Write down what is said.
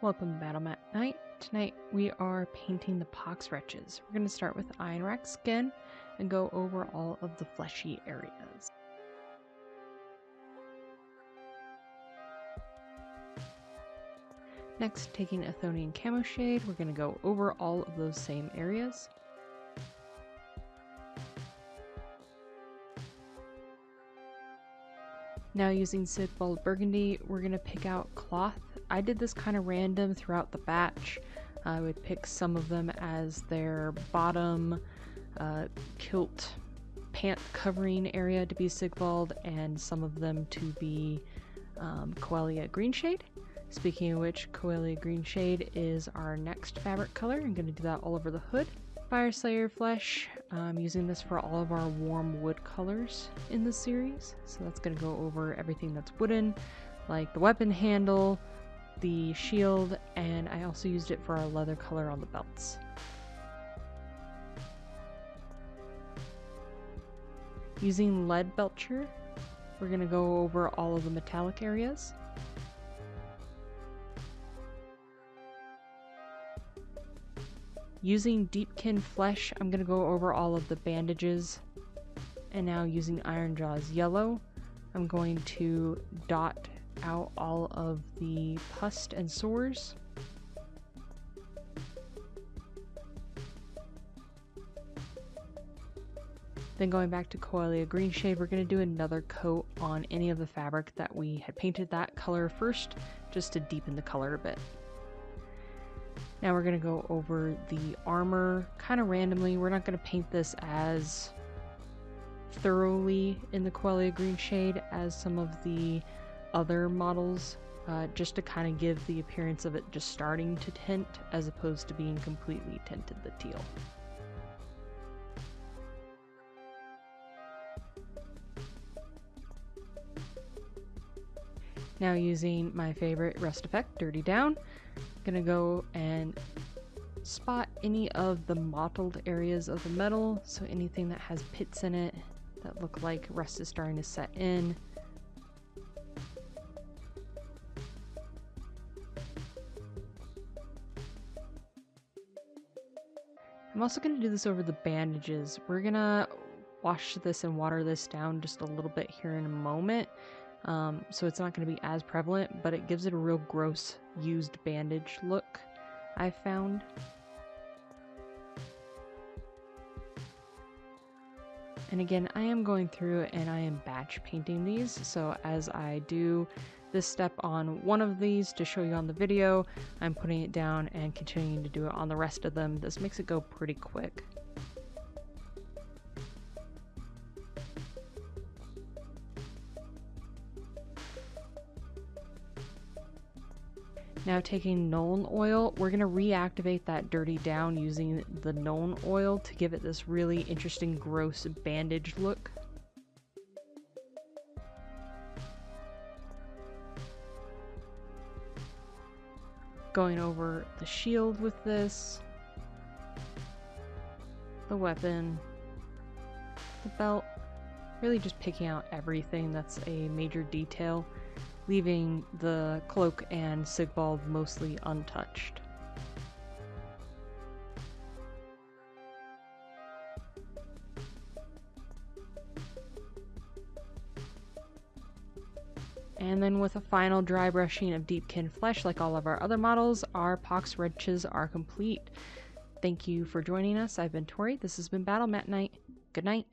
Welcome to Battle Mat Night. Tonight we are painting the Pox Wretches. We're going to start with iron rack skin and go over all of the fleshy areas. Next, taking Athonian Camo Shade, we're going to go over all of those same areas. Now using Sigvald Burgundy, we're going to pick out cloth. I did this kind of random throughout the batch. I would pick some of them as their bottom kilt pant covering area to be Sigvald, and some of them to be Coelia Green Shade. Speaking of which, Coelia Green Shade is our next fabric color. I'm going to do that all over the hood. Fyreslayer Flesh, I'm using this for all of our warm wood colors in the series. So that's going to go over everything that's wooden, like the weapon handle, the shield, and I also used it for our leather color on the belts. Using Lead Belcher, we're going to go over all of the metallic areas. Using Deepkin Flesh, I'm going to go over all of the bandages. And now using Iron Jaws Yellow, I'm going to dot out all of the pus and sores. Then going back to Coelia Green Shade, we're going to do another coat on any of the fabric that we had painted that color first, just to deepen the color a bit. Now we're going to go over the armor kind of randomly. We're not going to paint this as thoroughly in the Coelia Green Shade as some of the other models, just to kind of give the appearance of it just starting to tint as opposed to being completely tinted the teal. Now using my favorite rust effect, Dirty Down, I'm gonna go and spot any of the mottled areas of the metal, so anything that has pits in it that look like rust is starting to set in. I'm also going to do this over the bandages. We're going to wash this and water this down just a little bit here in a moment. So it's not going to be as prevalent, but it gives it a real gross used bandage look, I've found. And again, I am going through and I am batch painting these, so as I do this step on one of these to show you on the video, I'm putting it down and continuing to do it on the rest of them. This makes it go pretty quick. Now taking Nuln Oil, we're going to reactivate that Dirty Down using the Nuln Oil to give it this really interesting gross bandage look. Going over the shield with this, the weapon, the belt, really just picking out everything that's a major detail, leaving the cloak and Sigvald mostly untouched. And then with a final dry brushing of Deepkin Flesh, like all of our other models, our Pox Wretches are complete. Thank you for joining us. I've been Tori. This has been Battle Mat Night. Good night.